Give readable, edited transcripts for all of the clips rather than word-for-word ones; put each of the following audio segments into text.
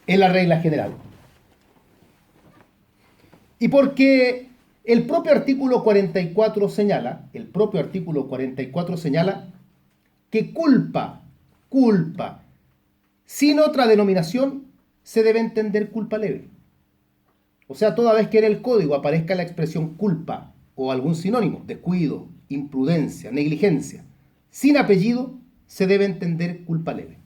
Es la regla general. Y porque el propio artículo 44 señala que culpa, sin otra denominación, se debe entender culpa leve. O sea, toda vez que en el código aparezca la expresión culpa o algún sinónimo, descuido, imprudencia, negligencia, sin apellido, se debe entender culpa leve.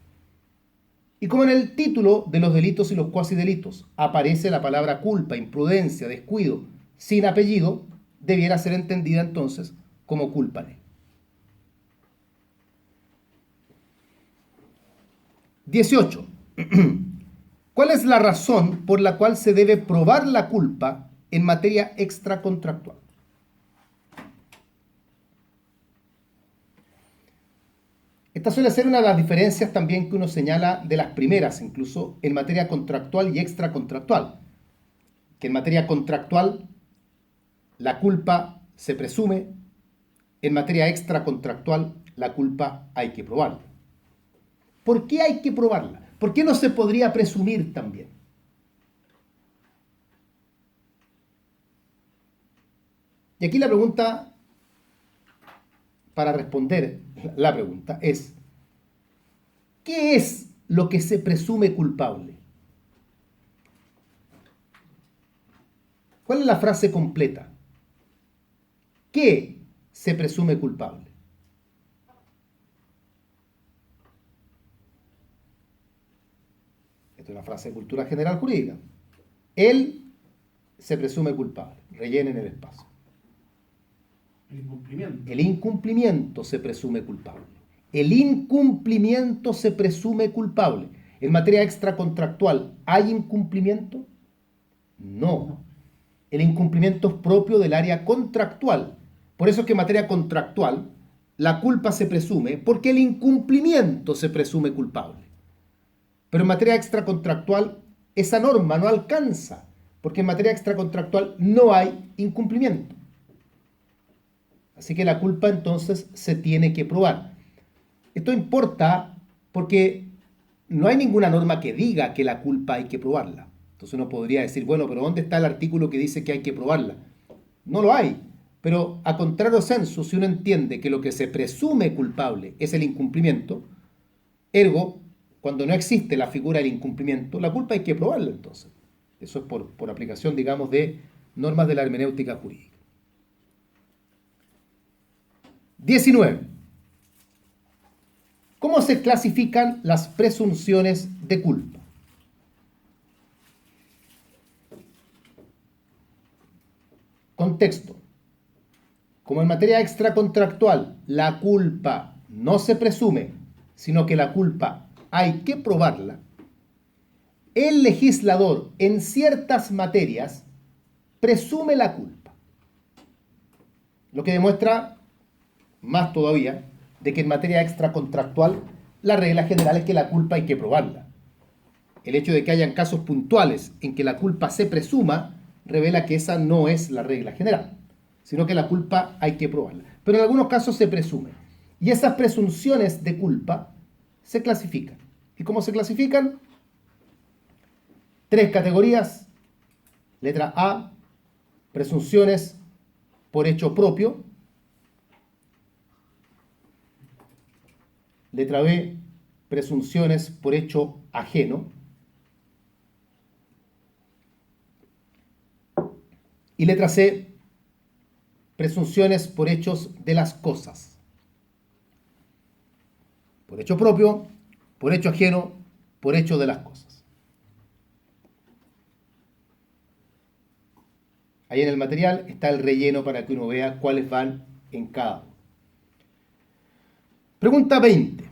Y como en el título de los delitos y los cuasi delitos aparece la palabra culpa, imprudencia, descuido, sin apellido, debiera ser entendida entonces como culpa leve. 18. ¿Cuál es la razón por la cual se debe probar la culpa en materia extracontractual? Esta suele ser una de las diferencias también que uno señala de las primeras, incluso en materia contractual y extracontractual. Que en materia contractual la culpa se presume, en materia extracontractual la culpa hay que probarla. ¿Por qué hay que probarla? ¿Por qué no se podría presumir también? Y aquí la pregunta, para responder la pregunta, es: ¿qué es lo que se presume culpable? ¿Cuál es la frase completa? ¿Qué se presume culpable? Esta es una frase de cultura general jurídica. Él se presume culpable. Rellenen el espacio. El incumplimiento. El incumplimiento se presume culpable. El incumplimiento se presume culpable. En materia extracontractual, ¿hay incumplimiento? No. El incumplimiento es propio del área contractual. Por eso es que en materia contractual la culpa se presume porque el incumplimiento se presume culpable. Pero en materia extracontractual esa norma no alcanza, porque en materia extracontractual no hay incumplimiento. Así que la culpa entonces se tiene que probar. Esto importa porque no hay ninguna norma que diga que la culpa hay que probarla. Entonces uno podría decir, bueno, pero ¿dónde está el artículo que dice que hay que probarla? No lo hay. Pero a contrario sensu, si uno entiende que lo que se presume culpable es el incumplimiento, ergo, cuando no existe la figura del incumplimiento, la culpa hay que probarla entonces. Eso es por aplicación, digamos, de normas de la hermenéutica jurídica. 19. ¿Cómo se clasifican las presunciones de culpa? Contexto. Como en materia extracontractual la culpa no se presume, sino que la culpa hay que probarla, el legislador en ciertas materias presume la culpa. Lo que demuestra más todavía de que en materia extracontractual la regla general es que la culpa hay que probarla. El hecho de que hayan casos puntuales en que la culpa se presuma revela que esa no es la regla general, sino que la culpa hay que probarla. Pero en algunos casos se presume. Y esas presunciones de culpa se clasifican. ¿Y cómo se clasifican? Tres categorías. Letra A, presunciones por hecho propio. Letra B, presunciones por hecho ajeno. Y letra C, presunciones por hechos de las cosas. Por hecho propio, por hecho ajeno, por hecho de las cosas. Ahí en el material está el relleno para que uno vea cuáles van en cada uno. Pregunta 20.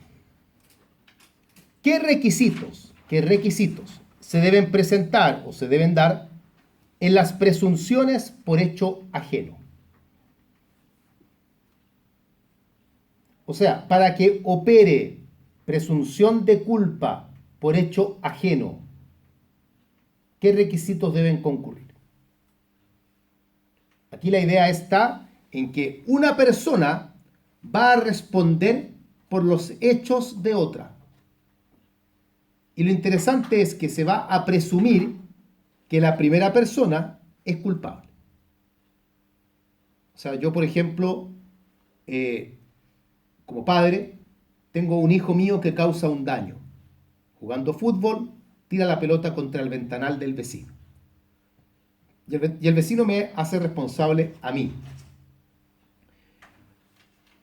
¿Qué requisitos se deben presentar o se deben dar en las presunciones por hecho ajeno? O sea, para que opere presunción de culpa por hecho ajeno, ¿qué requisitos deben concurrir? Aquí la idea está en que una persona va a responder por los hechos de otra. Y lo interesante es que se va a presumir que la primera persona es culpable. O sea, yo, por ejemplo, como padre, tengo un hijo mío que causa un daño. Jugando fútbol, tira la pelota contra el ventanal del vecino. Y el vecino me hace responsable a mí.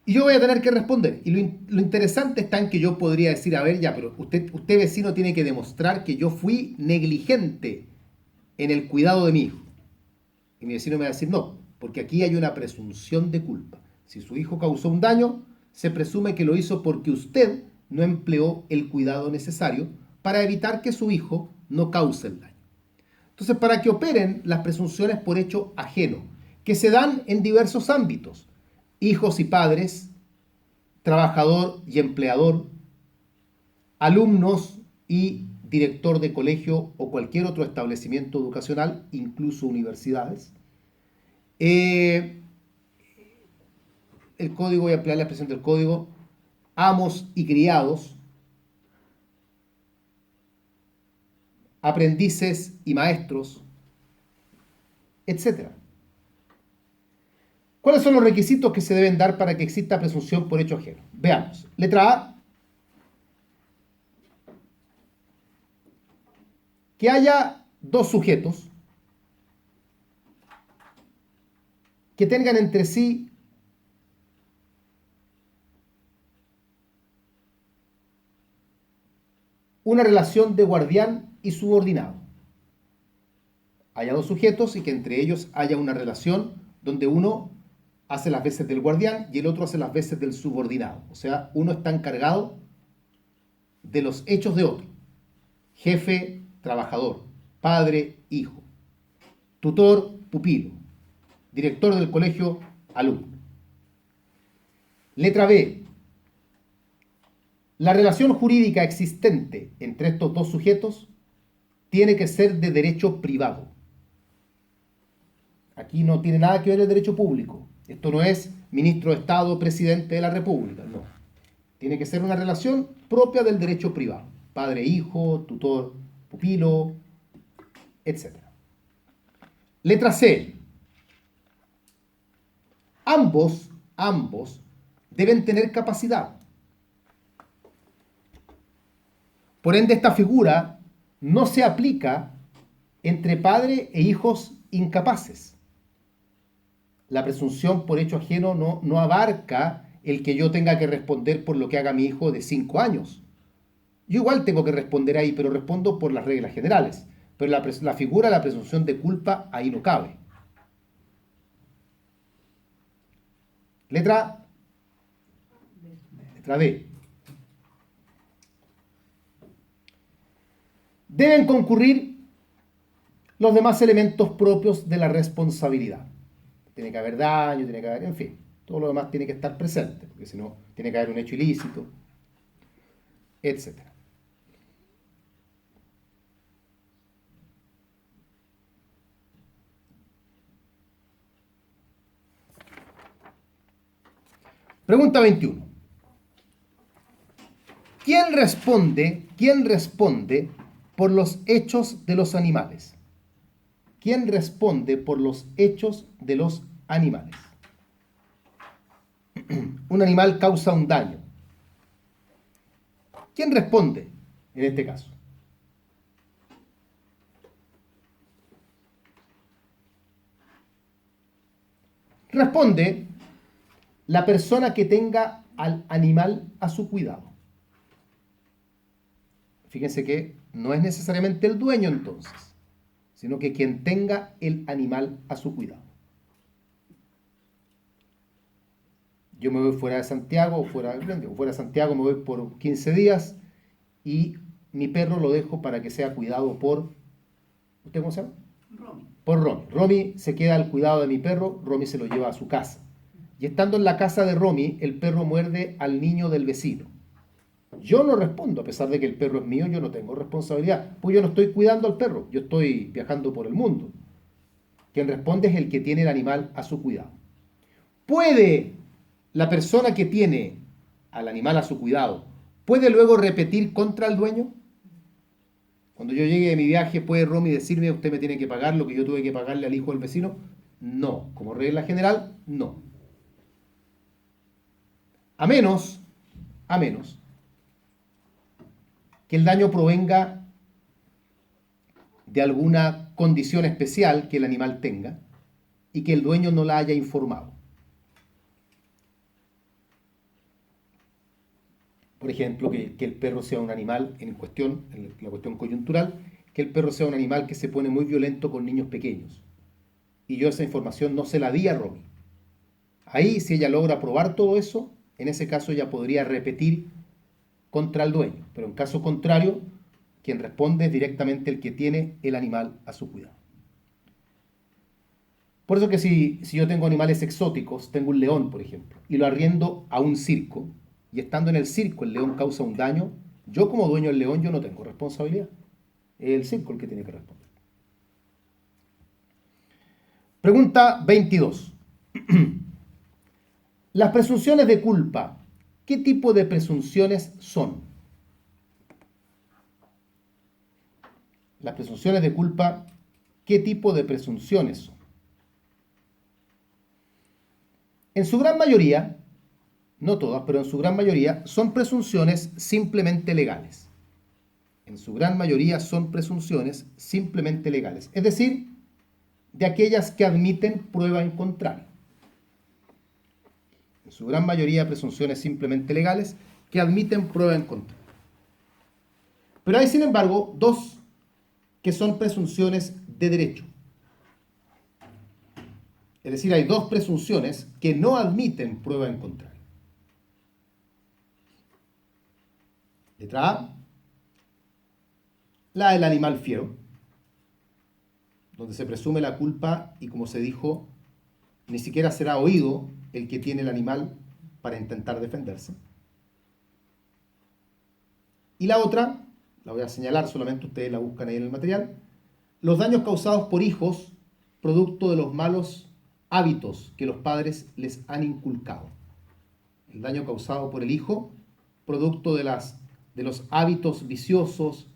Y yo voy a tener que responder. Y lo interesante está en que yo podría decir, a ver, ya, pero usted vecino tiene que demostrar que yo fui negligente en el cuidado de mi hijo. Y mi vecino me va a decir, no, porque aquí hay una presunción de culpa. Si su hijo causó un daño, se presume que lo hizo porque usted no empleó el cuidado necesario para evitar que su hijo no cause el daño. Entonces, para que operen las presunciones por hecho ajeno, que se dan en diversos ámbitos, hijos y padres, trabajador y empleador, alumnos y director de colegio o cualquier otro establecimiento educacional, incluso universidades. El código, voy a ampliar la expresión del código, amos y criados, aprendices y maestros, etc. ¿Cuáles son los requisitos que se deben dar para que exista presunción por hecho ajeno? Veamos. Letra A. Que haya dos sujetos que tengan entre sí una relación de guardián y subordinado. Haya dos sujetos y que entre ellos haya una relación donde uno hace las veces del guardián y el otro hace las veces del subordinado. O sea, uno está encargado de los hechos de otro. Jefe, trabajador, padre, hijo, tutor, pupilo, director del colegio, alumno. Letra B. La relación jurídica existente entre estos dos sujetos tiene que ser de derecho privado. Aquí no tiene nada que ver el derecho público. Esto no es ministro de Estado, presidente de la República, no. Tiene que ser una relación propia del derecho privado. Padre, hijo, tutor, pupilo, etc. Letra C. Ambos deben tener capacidad. Por ende, esta figura no se aplica entre padre e hijos incapaces. La presunción por hecho ajeno no abarca el que yo tenga que responder por lo que haga mi hijo de 5 años. Yo igual tengo que responder ahí, pero respondo por las reglas generales. Pero la figura de la presunción de culpa ahí no cabe. Letra D. Deben concurrir los demás elementos propios de la responsabilidad. Tiene que haber daño, tiene que haber, en fin, todo lo demás tiene que estar presente, porque si no, tiene que haber un hecho ilícito, etc. Pregunta 21. ¿Quién responde por los hechos de los animales? ¿Quién responde por los hechos de los animales? Un animal causa un daño. ¿Quién responde en este caso? Responde la persona que tenga al animal a su cuidado. Fíjense que no es necesariamente el dueño entonces, sino que quien tenga el animal a su cuidado. Yo me voy fuera de Santiago, o fuera de Santiago me voy por 15 días y mi perro lo dejo para que sea cuidado por... ¿Usted cómo se llama? Romy. Por Romy. Romy se queda al cuidado de mi perro, Romy se lo lleva a su casa. Y estando en la casa de Romy, el perro muerde al niño del vecino. Yo no respondo, a pesar de que el perro es mío, yo no tengo responsabilidad, pues yo no estoy cuidando al perro, yo estoy viajando por el mundo. Quien responde es el que tiene el animal a su cuidado. ¿Puede la persona que tiene al animal a su cuidado, puede luego repetir contra el dueño? Cuando yo llegue de mi viaje, ¿puede Romy decirme usted me tiene que pagar lo que yo tuve que pagarle al hijo del vecino? No, como regla general, no. A menos que el daño provenga de alguna condición especial que el animal tenga y que el dueño no la haya informado. Por ejemplo, que el perro sea un animal, en la cuestión coyuntural, que el perro sea un animal que se pone muy violento con niños pequeños. Y yo esa información no se la di a Romy. Ahí, si ella logra probar todo eso, en ese caso ella podría repetir contra el dueño. Pero en caso contrario, quien responde es directamente el que tiene el animal a su cuidado. Por eso que si yo tengo animales exóticos, tengo un león, por ejemplo, y lo arriendo a un circo, y estando en el circo el león causa un daño, yo como dueño del león yo no tengo responsabilidad. Es el circo el que tiene que responder. Pregunta 22. Las presunciones de culpa, ¿qué tipo de presunciones son? Las presunciones de culpa, ¿qué tipo de presunciones son? En su gran mayoría, no todas, pero en su gran mayoría, son presunciones simplemente legales. En su gran mayoría son presunciones simplemente legales. Es decir, de aquellas que admiten prueba en contrario. En su gran mayoría presunciones simplemente legales que admiten prueba en contrario. Pero hay, sin embargo, dos que son presunciones de derecho. Es decir, hay dos presunciones que no admiten prueba en contrario. Letra A, la del animal fiero, donde se presume la culpa y, como se dijo, ni siquiera será oído el que tiene el animal para intentar defenderse. Y la otra, la voy a señalar, solamente ustedes la buscan ahí en el material, los daños causados por hijos producto de los malos hábitos que los padres les han inculcado. El daño causado por el hijo producto de los hábitos viciosos,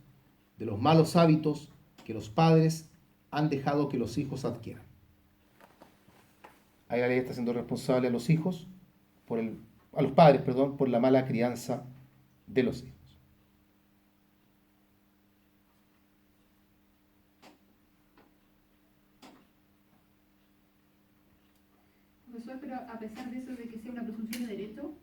de los malos hábitos que los padres han dejado que los hijos adquieran. Ahí la ley está siendo responsable a los hijos, a los padres, perdón, por la mala crianza de los hijos. Profesor, pero a pesar de eso, de que sea una presunción de derecho,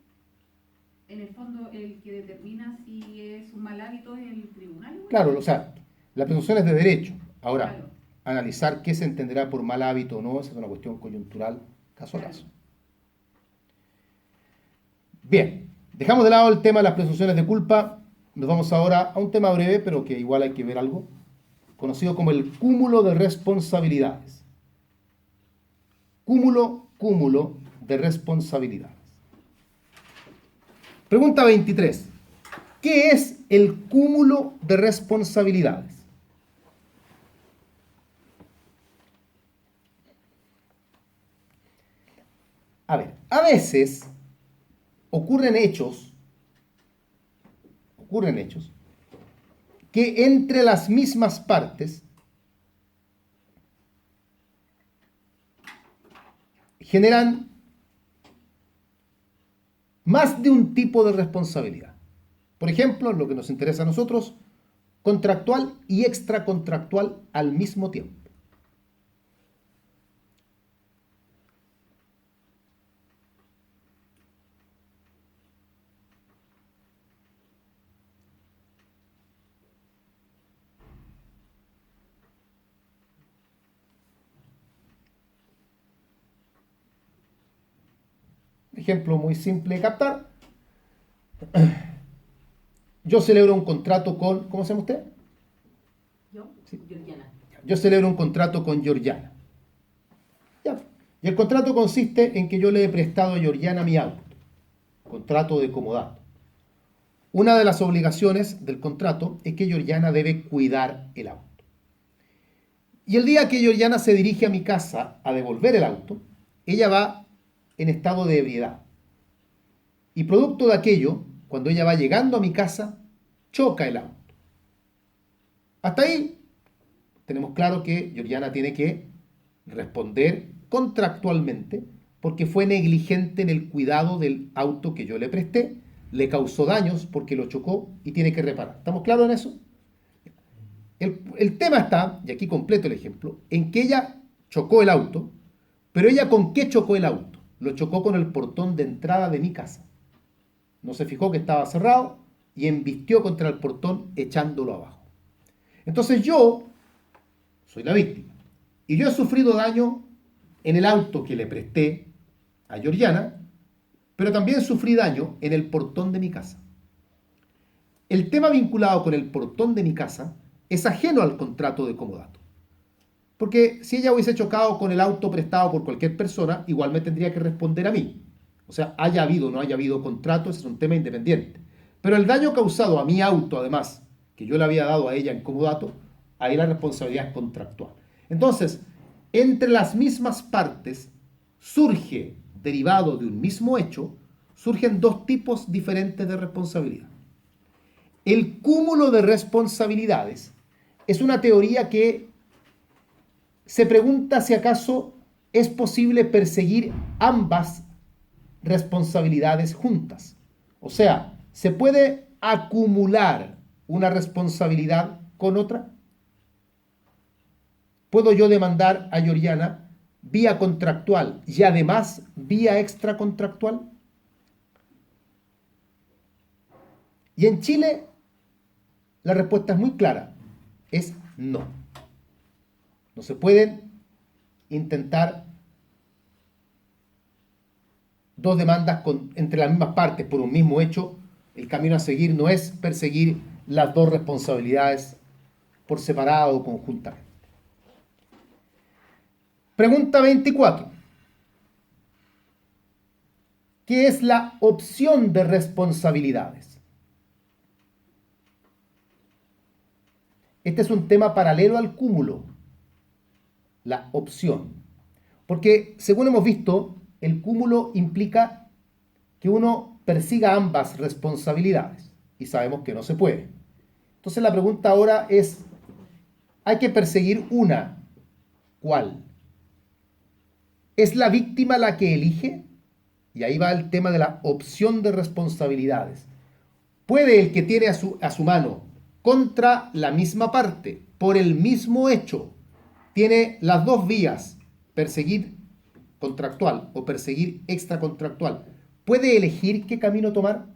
en el fondo el que determina si es un mal hábito es el tribunal. ¿No? Claro, o sea, la presunción es de derecho. Ahora, Claro. analizar qué se entenderá por mal hábito o no, esa es una cuestión coyuntural, caso a Claro. caso. Bien, dejamos de lado el tema de las presunciones de culpa. Nos vamos ahora a un tema breve, pero que igual hay que ver algo, conocido como el cúmulo de responsabilidades. Cúmulo de responsabilidades. Pregunta 23. ¿Qué es el cúmulo de responsabilidades? A ver, a veces ocurren hechos que entre las mismas partes generan más de un tipo de responsabilidad. Por ejemplo, lo que nos interesa a nosotros, contractual y extracontractual al mismo tiempo. Ejemplo muy simple de captar. Yo celebro un contrato con, ¿cómo se llama usted? ¿Yo? Sí. Georgiana. Yo celebro un contrato con Georgiana. Ya. Y el contrato consiste en que yo le he prestado a Georgiana mi auto. Contrato de comodato. Una de las obligaciones del contrato es que Georgiana debe cuidar el auto. Y el día que Georgiana se dirige a mi casa a devolver el auto, ella va en estado de ebriedad. Y producto de aquello, cuando ella va llegando a mi casa, choca el auto. Hasta ahí tenemos claro que Georgiana tiene que responder contractualmente porque fue negligente en el cuidado del auto que yo le presté, le causó daños porque lo chocó y tiene que reparar. ¿Estamos claros en eso? El tema está, y aquí completo el ejemplo, en que ella chocó el auto, pero ella ¿con qué chocó el auto? Lo chocó con el portón de entrada de mi casa. No se fijó que estaba cerrado y embistió contra el portón echándolo abajo. Entonces yo soy la víctima y yo he sufrido daño en el auto que le presté a Georgiana, pero también sufrí daño en el portón de mi casa. El tema vinculado con el portón de mi casa es ajeno al contrato de comodato. Porque si ella hubiese chocado con el auto prestado por cualquier persona, igual me tendría que responder a mí. O sea, haya habido o no haya habido contrato, ese es un tema independiente. Pero el daño causado a mi auto, además, que yo le había dado a ella en comodato, ahí la responsabilidad es contractual. Entonces, entre las mismas partes surge, derivado de un mismo hecho, surgen dos tipos diferentes de responsabilidad. El cúmulo de responsabilidades es una teoría que se pregunta si acaso es posible perseguir ambas responsabilidades juntas. O sea, ¿se puede acumular una responsabilidad con otra? ¿Puedo yo demandar a Georgiana vía contractual y además vía extracontractual? Y en Chile la respuesta es muy clara, es no. No se pueden intentar dos demandas entre las mismas partes por un mismo hecho. El camino a seguir no es perseguir las dos responsabilidades por separado o conjuntamente. Pregunta 24. ¿Qué es la opción de responsabilidades? Este es un tema paralelo al cúmulo, la opción. Porque, según hemos visto, el cúmulo implica que uno persiga ambas responsabilidades y sabemos que no se puede. Entonces la pregunta ahora es, ¿hay que perseguir una? ¿Cuál? ¿Es la víctima la que elige? Y ahí va el tema de la opción de responsabilidades. ¿Puede el que tiene a su mano contra la misma parte, por el mismo hecho, tiene las dos vías, perseguir contractual o perseguir extracontractual, puede elegir qué camino tomar?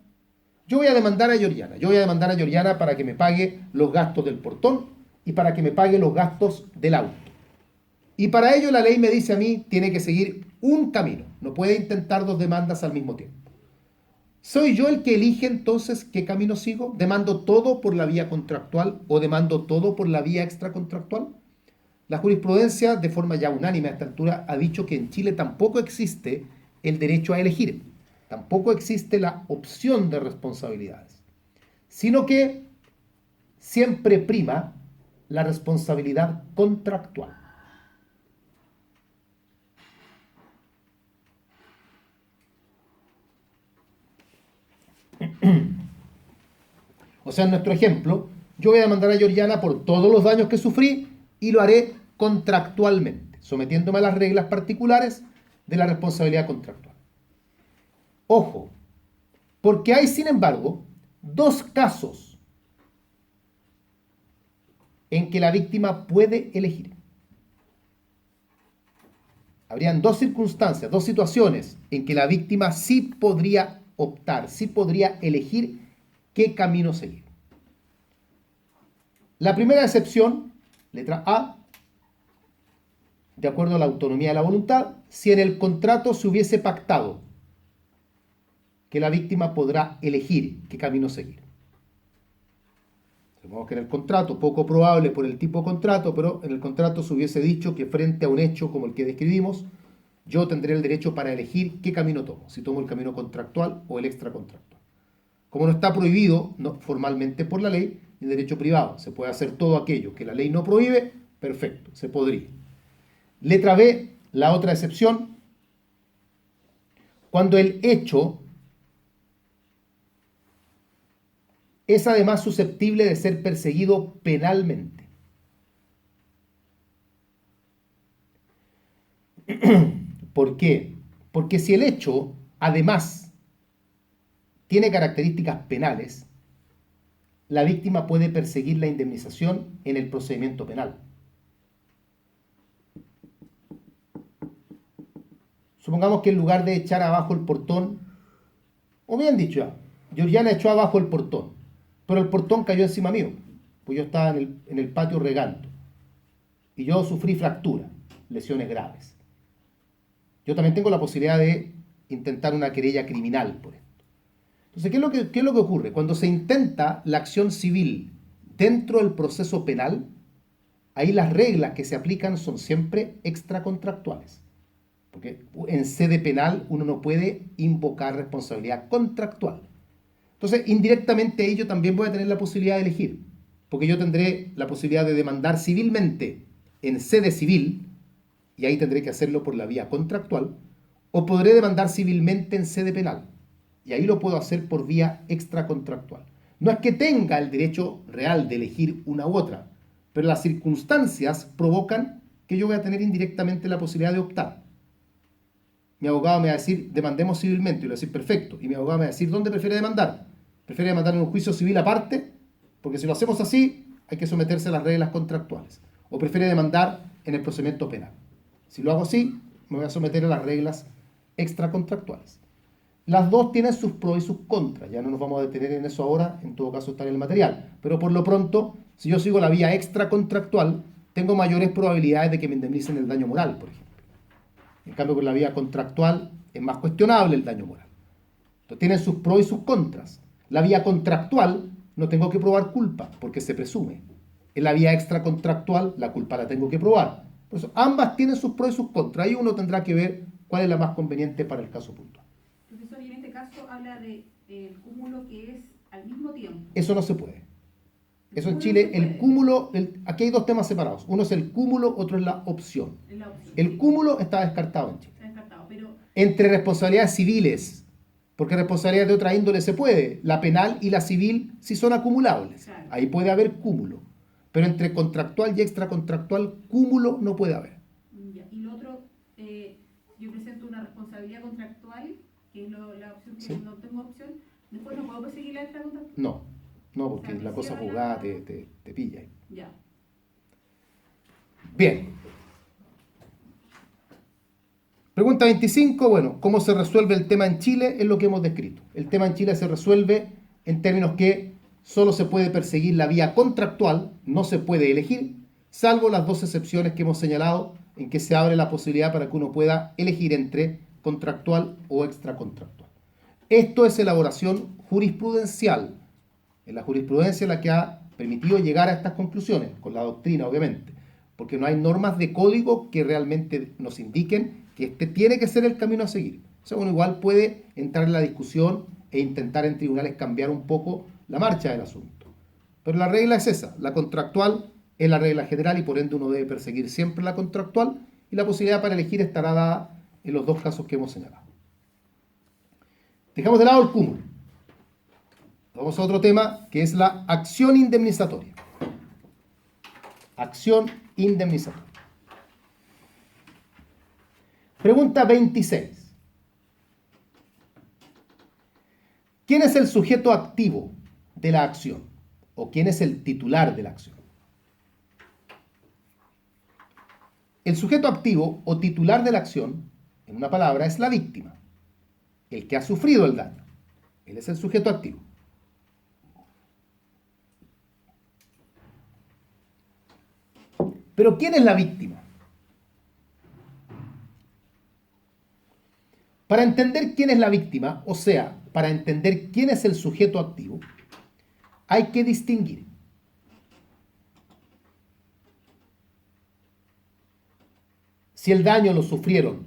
Yo voy a demandar a Georgiana. Yo voy a demandar a Georgiana para que me pague los gastos del portón y para que me pague los gastos del auto. Y para ello la ley me dice a mí, tiene que seguir un camino. No puede intentar dos demandas al mismo tiempo. ¿Soy yo el que elige entonces qué camino sigo? ¿Demando todo por la vía contractual o demando todo por la vía extracontractual? La jurisprudencia, de forma ya unánime a esta altura, ha dicho que en Chile tampoco existe el derecho a elegir. Tampoco existe la opción de responsabilidades. Sino que siempre prima la responsabilidad contractual. O sea, en nuestro ejemplo, yo voy a demandar a Georgiana por todos los daños que sufrí y lo haré contractualmente, sometiéndome a las reglas particulares de la responsabilidad contractual. Ojo, porque hay, sin embargo, dos casos en que la víctima puede elegir. Habrían dos circunstancias, dos situaciones en que la víctima sí podría optar, sí podría elegir qué camino seguir. La primera excepción, letra A, de acuerdo a la autonomía de la voluntad, si en el contrato se hubiese pactado que la víctima podrá elegir qué camino seguir. Supongamos que en el contrato, poco probable por el tipo de contrato, pero en el contrato se hubiese dicho que frente a un hecho como el que describimos, yo tendré el derecho para elegir qué camino tomo, si tomo el camino contractual o el extracontractual. Como no está prohibido formalmente por la ley, en derecho privado se puede hacer todo aquello que la ley no prohíbe, perfecto, se podría. Letra B, la otra excepción, cuando el hecho es además susceptible de ser perseguido penalmente. ¿Por qué? Porque si el hecho, además, tiene características penales, la víctima puede perseguir la indemnización en el procedimiento penal. Supongamos que en lugar de echar abajo el portón, o bien dicho ya, Georgiana echó abajo el portón, pero el portón cayó encima mío, pues yo estaba en el patio regando, y yo sufrí fractura, lesiones graves. Yo también tengo la posibilidad de intentar una querella criminal por esto. Entonces, ¿qué es lo que ocurre? Cuando se intenta la acción civil dentro del proceso penal, ahí las reglas que se aplican son siempre extracontractuales. Porque en sede penal uno no puede invocar responsabilidad contractual. Entonces, indirectamente ahí yo también voy a tener la posibilidad de elegir. Porque yo tendré la posibilidad de demandar civilmente en sede civil, y ahí tendré que hacerlo por la vía contractual, o podré demandar civilmente en sede penal, y ahí lo puedo hacer por vía extracontractual. No es que tenga el derecho real de elegir una u otra, pero las circunstancias provocan que yo voy a tener indirectamente la posibilidad de optar. Mi abogado me va a decir, demandemos civilmente, y le voy a decir, perfecto. Y mi abogado me va a decir, ¿dónde prefiere demandar? ¿Prefiere demandar en un juicio civil aparte? Porque si lo hacemos así, hay que someterse a las reglas contractuales. ¿O prefiere demandar en el procedimiento penal? Si lo hago así, me voy a someter a las reglas extracontractuales. Las dos tienen sus pros y sus contras. Ya no nos vamos a detener en eso ahora, en todo caso está en el material. Pero por lo pronto, si yo sigo la vía extracontractual, tengo mayores probabilidades de que me indemnicen el daño moral, por ejemplo. En cambio, con la vía contractual es más cuestionable el daño moral. Entonces, tienen sus pros y sus contras. La vía contractual no tengo que probar culpa, porque se presume. En la vía extracontractual, la culpa la tengo que probar. Por eso, ambas tienen sus pros y sus contras. Ahí uno tendrá que ver cuál es la más conveniente para el caso puntual. Profesor, y en este caso habla de cúmulo que es al mismo tiempo. Eso no se puede. Eso en No Chile, se puede. el cúmulo, aquí hay dos temas separados. Uno es el cúmulo, otro es la opción. Es la opción. El cúmulo está descartado en Chile. Se ha descartado, pero Entre responsabilidades civiles, porque responsabilidades de otra índole se puede. La penal y la civil sí son acumulables. Claro. Ahí puede haber cúmulo. Pero entre contractual y extracontractual, cúmulo no puede haber. ya. Y lo otro, yo presento una responsabilidad contractual, que es la opción que Sí. no tengo opción, después no puedo perseguir la extracontractual. No, porque O sea, la me cosa cierra la- jugada te pilla ahí. Ya. Bien. Pregunta 25, bueno, ¿cómo se resuelve el tema en Chile? Es lo que hemos descrito. El tema en Chile se resuelve en términos que solo se puede perseguir la vía contractual, no se puede elegir, salvo las dos excepciones que hemos señalado, en que se abre la posibilidad para que uno pueda elegir entre contractual o extracontractual. Esto es elaboración jurisprudencial. En la jurisprudencia la que ha permitido llegar a estas conclusiones, con la doctrina obviamente, porque no hay normas de código que realmente nos indiquen que este tiene que ser el camino a seguir. O sea, uno igual puede entrar en la discusión e intentar en tribunales cambiar un poco la marcha del asunto. Pero la regla es esa, la contractual es la regla general y por ende uno debe perseguir siempre la contractual y la posibilidad para elegir estará dada en los dos casos que hemos señalado. Dejamos de lado el cúmulo. Vamos a otro tema que es la acción indemnizatoria. Acción indemnizatoria. Pregunta 26. ¿Quién es el sujeto activo de la acción? ¿O quién es el titular de la acción? El sujeto activo o titular de la acción, en una palabra, es la víctima, el que ha sufrido el daño. Él es el sujeto activo. Pero ¿quién es la víctima? Para entender quién es la víctima, o sea, para entender quién es el sujeto activo, hay que distinguir si el daño lo sufrieron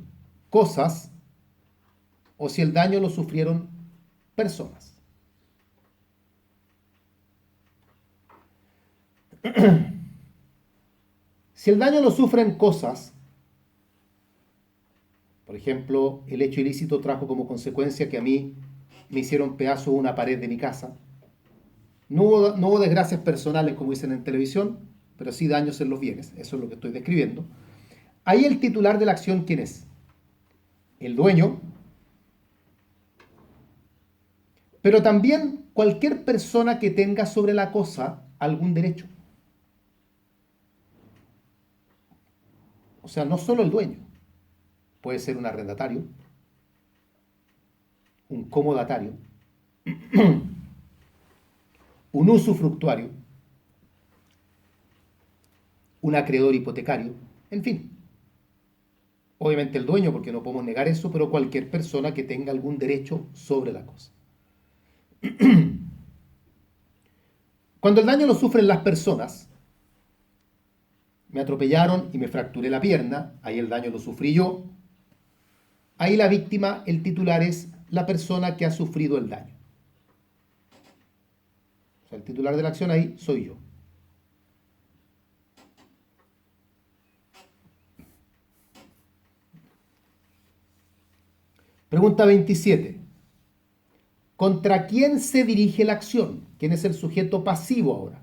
cosas o si el daño lo sufrieron personas. Si el daño lo sufren cosas, por ejemplo, el hecho ilícito trajo como consecuencia que a mí me hicieron pedazo una pared de mi casa. No hubo desgracias personales como dicen en televisión, pero sí daños en los bienes. Eso es lo que estoy describiendo. Ahí el titular de la acción, ¿quién es? El dueño, pero también cualquier persona que tenga sobre la cosa algún derecho. O sea, no solo el dueño, puede ser un arrendatario, un comodatario, un usufructuario, un acreedor hipotecario, en fin. Obviamente el dueño, porque no podemos negar eso, pero cualquier persona que tenga algún derecho sobre la cosa. Cuando el daño lo sufren las personas, me atropellaron y me fracturé la pierna, ahí el daño lo sufrí yo, ahí la víctima, el titular es la persona que ha sufrido el daño. O sea, el titular de la acción ahí soy yo. Pregunta 27. ¿Contra quién se dirige la acción? ¿Quién es el sujeto pasivo ahora?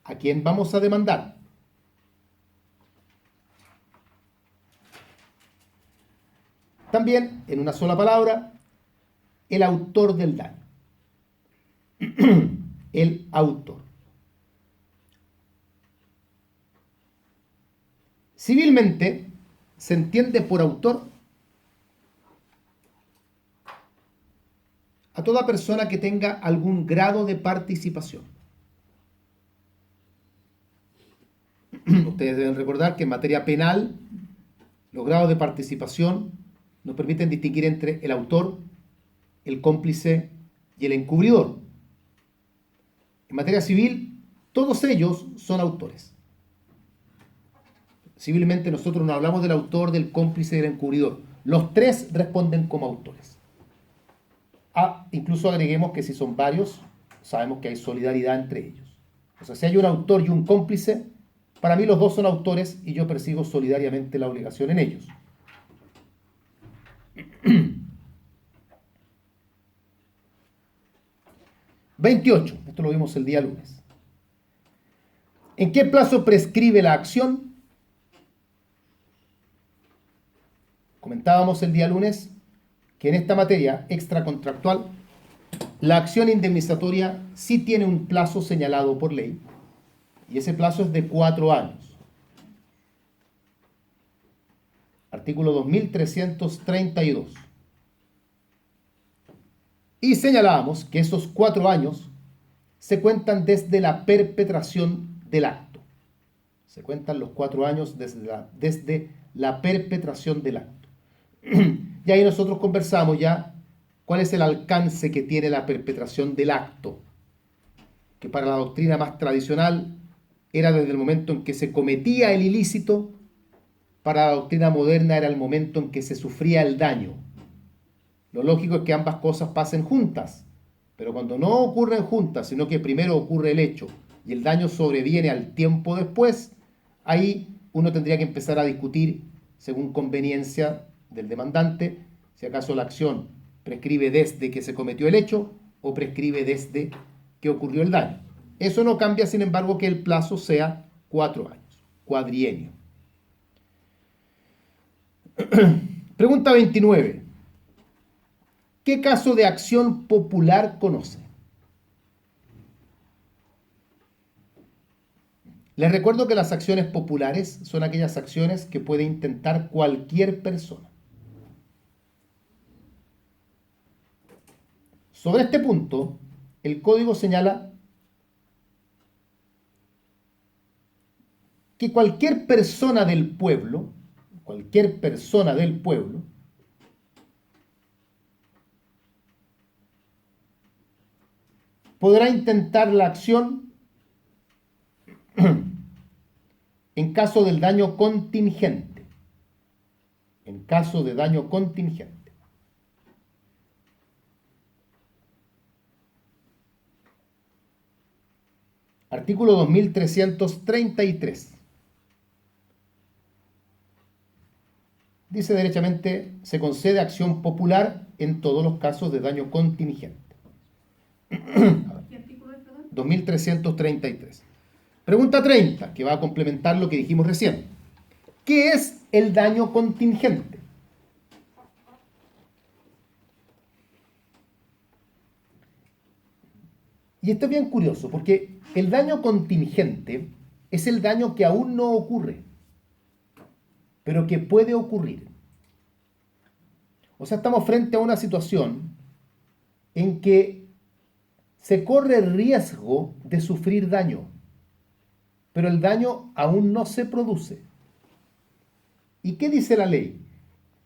¿A quién vamos a demandar? También, en una sola palabra, el autor del daño. El autor. Civilmente, se entiende por autor a toda persona que tenga algún grado de participación. Ustedes deben recordar que en materia penal, los grados de participación nos permiten distinguir entre el autor, el cómplice y el encubridor. En materia civil, todos ellos son autores. Civilmente nosotros no hablamos del autor, del cómplice y del encubridor. Los tres responden como autores. Incluso agreguemos que si son varios, sabemos que hay solidaridad entre ellos. O sea, si hay un autor y un cómplice, para mí los dos son autores y yo persigo solidariamente la obligación en ellos. 28. Esto lo vimos el día lunes. ¿En qué plazo prescribe la acción? Comentábamos el día lunes que en esta materia extracontractual la acción indemnizatoria sí tiene un plazo señalado por ley y ese plazo es de 4 años. Artículo 2332. Y señalábamos que esos 4 años se cuentan desde la perpetración del acto. Se cuentan los 4 años desde la perpetración del acto. Y ahí nosotros conversamos ya cuál es el alcance que tiene la perpetración del acto, que para la doctrina más tradicional era desde el momento en que se cometía el ilícito, para la doctrina moderna era el momento en que se sufría el daño. Lo lógico es que ambas cosas pasen juntas, pero cuando no ocurren juntas, sino que primero ocurre el hecho y el daño sobreviene al tiempo después, ahí uno tendría que empezar a discutir, según conveniencia del demandante, si acaso la acción prescribe desde que se cometió el hecho o prescribe desde que ocurrió el daño. Eso no cambia, sin embargo, que el plazo sea 4 años, cuadrienio. Pregunta 29. ¿Qué caso de acción popular conoce? Les recuerdo que las acciones populares son aquellas acciones que puede intentar cualquier persona. Sobre este punto, el código señala que cualquier persona del pueblo, podrá intentar la acción en caso del daño contingente. En caso de daño contingente. Artículo 2333. Dice derechamente, se concede acción popular en todos los casos de daño contingente. ¿Qué artículo es, perdón? 2333. Pregunta 30, que va a complementar lo que dijimos recién. ¿Qué es el daño contingente? Y esto es bien curioso, porque el daño contingente es el daño que aún no ocurre, pero que puede ocurrir. O sea, estamos frente a una situación en que se corre riesgo de sufrir daño, pero el daño aún no se produce. ¿Y qué dice la ley?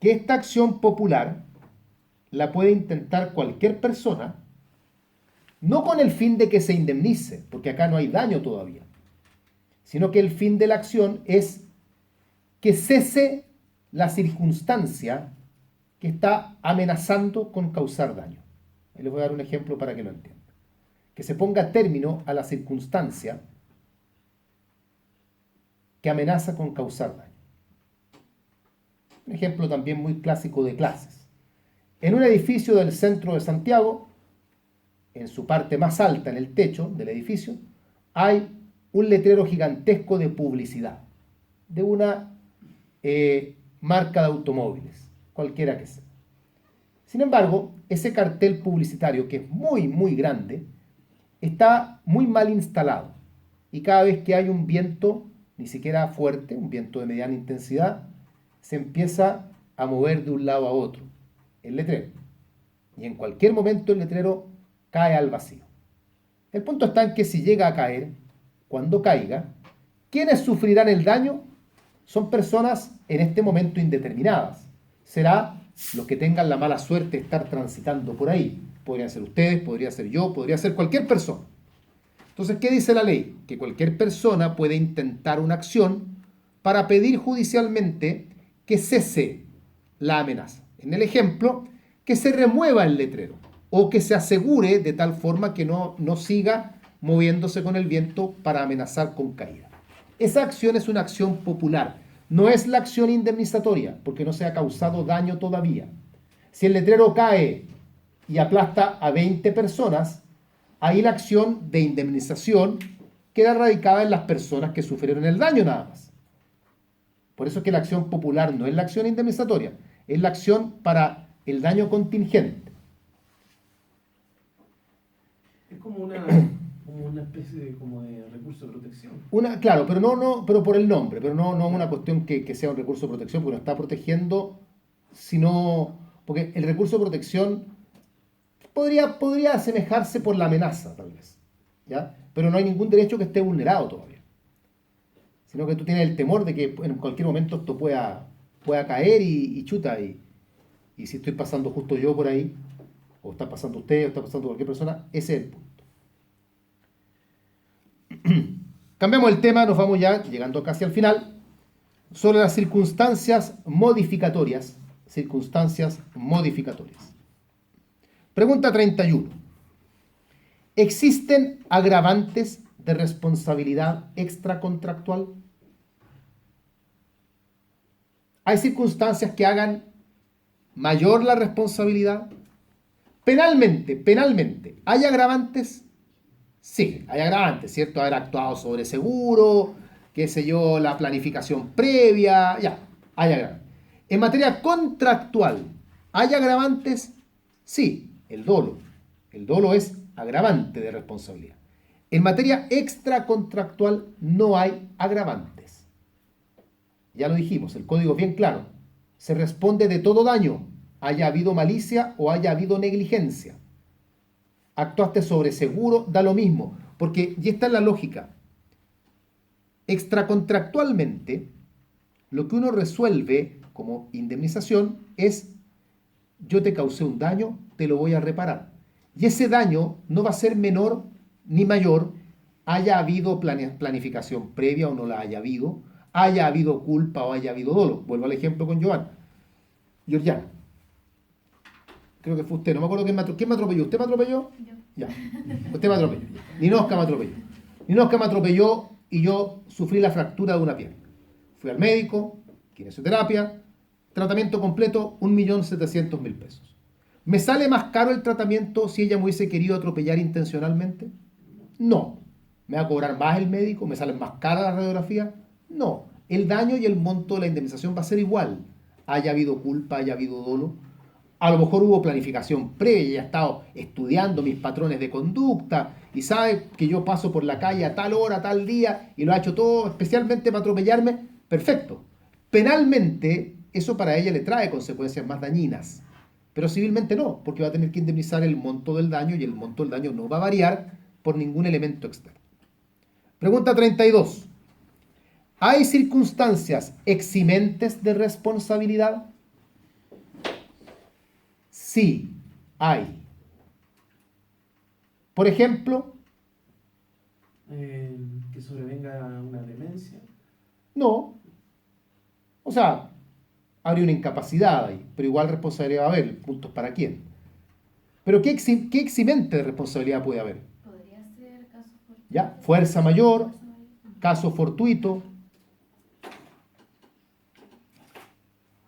Que esta acción popular la puede intentar cualquier persona, no con el fin de que se indemnice, porque acá no hay daño todavía, sino que el fin de la acción es que cese la circunstancia que está amenazando con causar daño. Ahí les voy a dar un ejemplo para que lo entiendan. Que se ponga término a la circunstancia que amenaza con causar daño. Un ejemplo también muy clásico de clases. En un edificio del centro de Santiago, en su parte más alta, en el techo del edificio, hay un letrero gigantesco de publicidad de una marca de automóviles, cualquiera que sea. Sin embargo, ese cartel publicitario, que es muy, muy grande, está muy mal instalado. Y cada vez que hay un viento, ni siquiera fuerte, un viento de mediana intensidad, se empieza a mover de un lado a otro el letrero. Y en cualquier momento el letrero cae al vacío. El punto está en que si llega a caer, cuando caiga, ¿quiénes sufrirán el daño? Son personas en este momento indeterminadas. Será los que tengan la mala suerte de estar transitando por ahí. Podrían ser ustedes, podría ser yo, podría ser cualquier persona. Entonces, ¿qué dice la ley? Que cualquier persona puede intentar una acción para pedir judicialmente que cese la amenaza. En el ejemplo, que se remueva el letrero o que se asegure de tal forma que no siga moviéndose con el viento para amenazar con caída. Esa acción es una acción popular, no es la acción indemnizatoria, porque no se ha causado daño todavía. Si el letrero cae y aplasta a 20 personas, ahí la acción de indemnización queda radicada en las personas que sufrieron el daño nada más. Por eso es que la acción popular no es la acción indemnizatoria, es la acción para el daño contingente. Es como una especie de recurso de protección. Claro, pero por el nombre, pero no una cuestión que sea un recurso de protección, porque no está protegiendo, sino porque el recurso de protección podría asemejarse por la amenaza, tal vez, ¿ya? Pero no hay ningún derecho que esté vulnerado todavía, sino que tú tienes el temor de que en cualquier momento esto pueda caer y chuta, y si estoy pasando justo yo por ahí, o está pasando usted, o está pasando cualquier persona, ese es el punto. Cambiamos el tema, nos vamos ya llegando casi al final, sobre las circunstancias modificatorias. Circunstancias modificatorias. Pregunta 31. ¿Existen agravantes de responsabilidad extracontractual? ¿Hay circunstancias que hagan mayor la responsabilidad? Penalmente, ¿hay agravantes? Sí, hay agravantes, ¿cierto? Haber actuado sobre seguro, qué sé yo, la planificación previa, ya, hay agravantes. En materia contractual, ¿hay agravantes? Sí, el dolo. El dolo es agravante de responsabilidad. En materia extracontractual no hay agravantes. Ya lo dijimos, el código es bien claro. Se responde de todo daño, haya habido malicia o haya habido negligencia. Actuaste sobre seguro, da lo mismo, porque, y esta es la lógica, extracontractualmente, lo que uno resuelve como indemnización es, yo te causé un daño, te lo voy a reparar. Y ese daño no va a ser menor ni mayor, haya habido planificación previa o no la haya habido culpa o haya habido dolo. Vuelvo al ejemplo con Georgiana. Creo que fue usted, no me acuerdo quién me atropelló. ¿Usted me atropelló? Yo. Ya. Usted me atropelló. Ninosca me atropelló. Ninosca me atropelló y yo sufrí la fractura de una pierna. Fui al médico, kinesioterapia, tratamiento completo, 1.700.000 pesos. ¿Me sale más caro el tratamiento si ella me hubiese querido atropellar intencionalmente? No. ¿Me va a cobrar más el médico? ¿Me sale más cara la radiografía? No. el daño y el monto de la indemnización va a ser igual. Haya habido culpa, haya habido dolo. A lo mejor hubo planificación previa, y he estado estudiando mis patrones de conducta y sabe que yo paso por la calle a tal hora, tal día y lo ha hecho todo especialmente para atropellarme. Perfecto. Penalmente, eso para ella le trae consecuencias más dañinas. Pero civilmente no, porque va a tener que indemnizar el monto del daño y el monto del daño no va a variar por ningún elemento externo. Pregunta 32. ¿Hay circunstancias eximentes de responsabilidad? Sí, hay. Por ejemplo, Que sobrevenga una demencia. no. O sea, habría una incapacidad ahí, pero igual responsabilidad va a haber. Puntos para quién. Pero ¿qué eximente de responsabilidad puede haber? Podría ser caso fortuito. ¿Ya? Fuerza mayor, caso fortuito,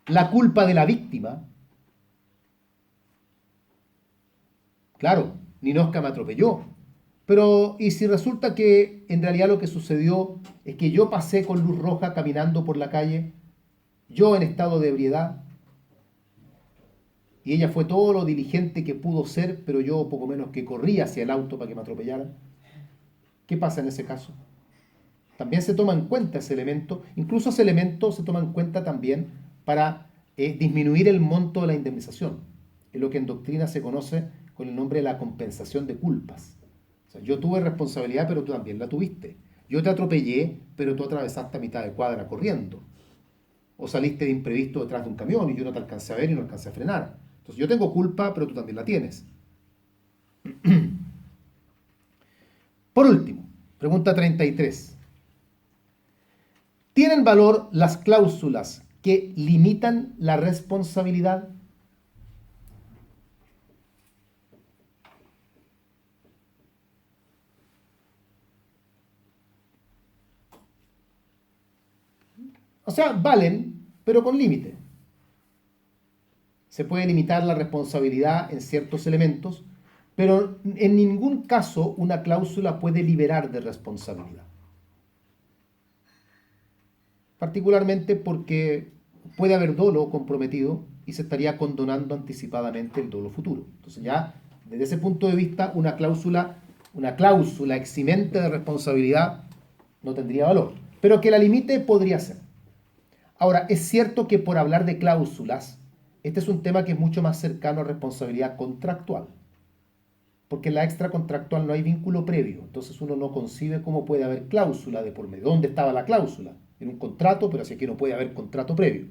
la culpa de la víctima. Claro, Ninosca me atropelló. Pero, ¿y si resulta que en realidad lo que sucedió es que yo pasé con luz roja caminando por la calle, yo en estado de ebriedad, y ella fue todo lo diligente que pudo ser, pero yo poco menos que corrí hacia el auto para que me atropellaran? ¿Qué pasa en ese caso? También se toma en cuenta ese elemento, incluso ese elemento se toma en cuenta también para disminuir el monto de la indemnización, es lo que en doctrina se conoce con el nombre de la compensación de culpas. O sea, yo tuve responsabilidad, pero tú también la tuviste. Yo te atropellé, pero tú atravesaste a mitad de cuadra corriendo. O saliste de imprevisto detrás de un camión y yo no te alcancé a ver y no alcancé a frenar. Entonces yo tengo culpa, pero tú también la tienes. Por último, pregunta 33. ¿Tienen valor las cláusulas que limitan la responsabilidad? O sea, valen, pero con límite. Se puede limitar la responsabilidad en ciertos elementos, pero en ningún caso una cláusula puede liberar de responsabilidad. Particularmente porque puede haber dolo comprometido y se estaría condonando anticipadamente el dolo futuro. Entonces ya, desde ese punto de vista, una cláusula eximente de responsabilidad no tendría valor. Pero que la limite podría ser. Ahora, es cierto que por hablar de cláusulas, este es un tema que es mucho más cercano a responsabilidad contractual. Porque en la extracontractual no hay vínculo previo. Entonces uno no concibe cómo puede haber cláusula de por medio. ¿Dónde estaba la cláusula? En un contrato, pero así que no puede haber contrato previo.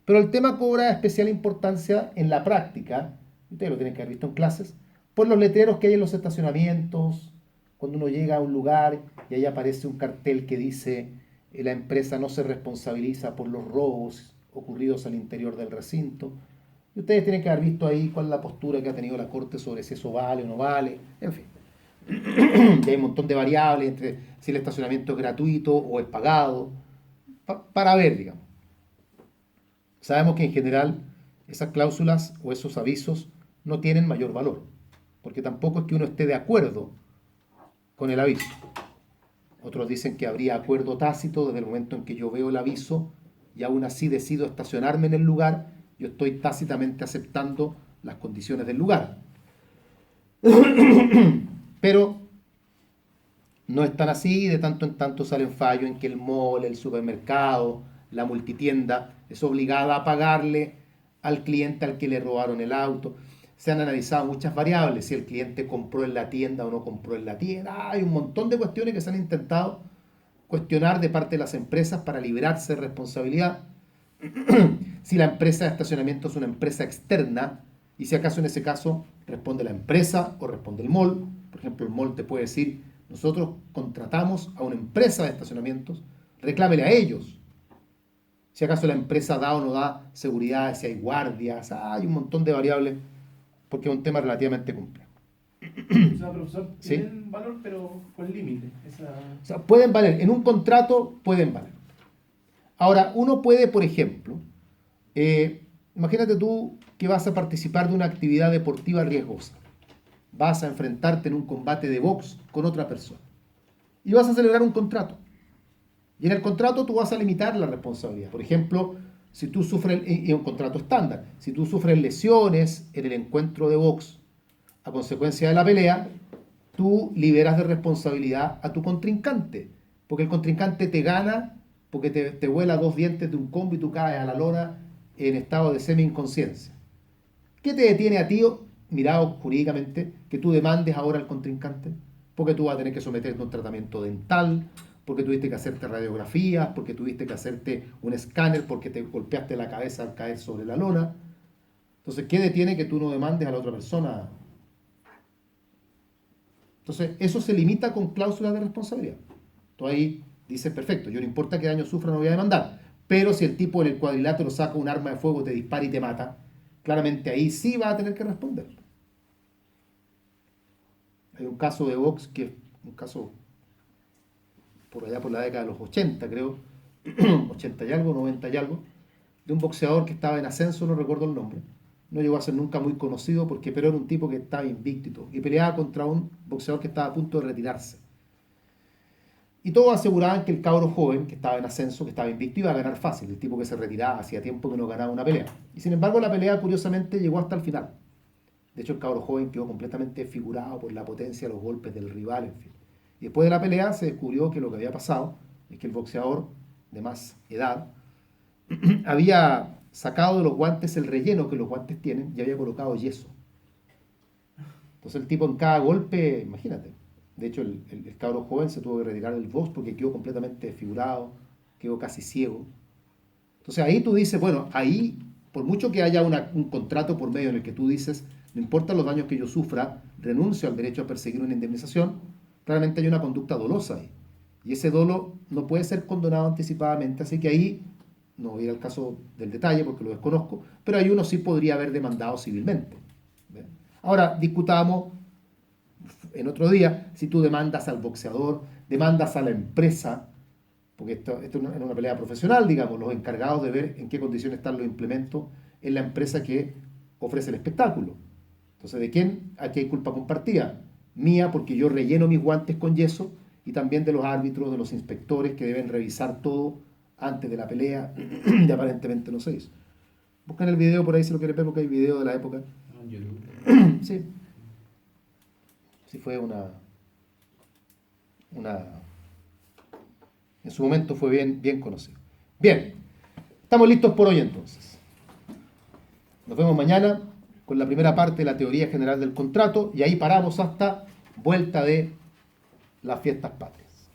Pero el tema cobra especial importancia en la práctica, ustedes lo tienen que haber visto en clases, por los letreros que hay en los estacionamientos, cuando uno llega a un lugar y ahí aparece un cartel que dice la empresa no se responsabiliza por los robos ocurridos al interior del recinto. Y ustedes tienen que haber visto ahí cuál es la postura que ha tenido la Corte sobre si eso vale o no vale, en fin. Y hay un montón de variables entre si el estacionamiento es gratuito o es pagado, para ver, digamos. Sabemos que en general esas cláusulas o esos avisos no tienen mayor valor, porque tampoco es que uno esté de acuerdo con el aviso. Otros dicen que habría acuerdo tácito desde el momento en que yo veo el aviso y aún así decido estacionarme en el lugar, yo estoy tácitamente aceptando las condiciones del lugar. Pero no es tan así, de tanto en tanto salen fallos en que el mall, el supermercado, la multitienda es obligada a pagarle al cliente al que le robaron el auto. Se han analizado muchas variables, si el cliente compró en la tienda o no compró en la tienda. Hay un montón de cuestiones que se han intentado cuestionar de parte de las empresas para librarse de responsabilidad. Si la empresa de estacionamiento es una empresa externa y si acaso en ese caso responde la empresa o responde el mall. Por ejemplo, el mall te puede decir, nosotros contratamos a una empresa de estacionamientos, reclámele a ellos. Si acaso la empresa da o no da seguridad, si hay guardias, hay un montón de variables, porque es un tema relativamente complejo. O sea, profesor, ¿Sí? tienen valor, pero con límite. O sea, pueden valer, en un contrato pueden valer. Ahora, uno puede, por ejemplo, imagínate tú que vas a participar de una actividad deportiva riesgosa. Vas a enfrentarte en un combate de box con otra persona. Y vas a celebrar un contrato. Y en el contrato tú vas a limitar la responsabilidad. Por ejemplo, si tú sufres, y un contrato estándar, si tú sufres lesiones en el encuentro de box a consecuencia de la pelea, tú liberas de responsabilidad a tu contrincante. Porque el contrincante te gana porque te vuela 2 dientes de un combo y tú caes a la lona en estado de semi-inconsciencia. ¿Qué te detiene a ti, mirado jurídicamente, que tú demandes ahora al contrincante? Porque tú vas a tener que someterte a un tratamiento dental, porque tuviste que hacerte radiografías, porque tuviste que hacerte un escáner, porque te golpeaste la cabeza al caer sobre la lona. Entonces, ¿qué detiene que tú no demandes a la otra persona? Entonces, eso se limita con cláusulas de responsabilidad. Tú ahí dices, perfecto, yo no importa qué daño sufra, no voy a demandar. Pero si el tipo en el cuadrilátero saca un arma de fuego, te dispara y te mata, claramente ahí sí va a tener que responder. Hay un caso de box que es un caso por allá por la década de los 80, creo, 80 y algo, 90 y algo, de un boxeador que estaba en ascenso, no recuerdo el nombre. No llegó a ser nunca muy conocido pero era un tipo que estaba invicto y todo, y peleaba contra un boxeador que estaba a punto de retirarse. Y todos aseguraban que el cabro joven, que estaba en ascenso, que estaba invicto, iba a ganar fácil, el tipo que se retiraba hacía tiempo que no ganaba una pelea. Y sin embargo la pelea curiosamente llegó hasta el final. De hecho el cabro joven quedó completamente desfigurado por la potencia de los golpes del rival, en fin. Y después de la pelea se descubrió que lo que había pasado es que el boxeador de más edad había sacado de los guantes el relleno que los guantes tienen y había colocado yeso. Entonces el tipo en cada golpe, imagínate, de hecho el cabro joven se tuvo que retirar del box porque quedó completamente desfigurado, quedó casi ciego. Entonces ahí tú dices, bueno, ahí por mucho que haya un contrato por medio en el que tú dices, no importa los daños que yo sufra, renuncio al derecho a perseguir una indemnización, claramente hay una conducta dolosa ahí. Y ese dolo no puede ser condonado anticipadamente, así que ahí, no voy a ir al caso del detalle porque lo desconozco, pero ahí uno sí podría haber demandado civilmente. ¿Bien? Ahora, discutamos en otro día si tú demandas al boxeador, demandas a la empresa, porque esto es una pelea profesional, digamos, los encargados de ver en qué condiciones están los implementos en la empresa que ofrece el espectáculo. Entonces, ¿de quién? Aquí hay culpa compartida. Mía, porque yo relleno mis guantes con yeso, y también de los árbitros, de los inspectores que deben revisar todo antes de la pelea, y aparentemente no se hizo. Buscan el video por ahí si lo quieren ver, porque hay video de la época. Sí. Sí, fue en su momento fue bien conocido. Bien, estamos listos por hoy entonces. Nos vemos mañana con la primera parte de la teoría general del contrato y ahí paramos hasta vuelta de las fiestas patrias.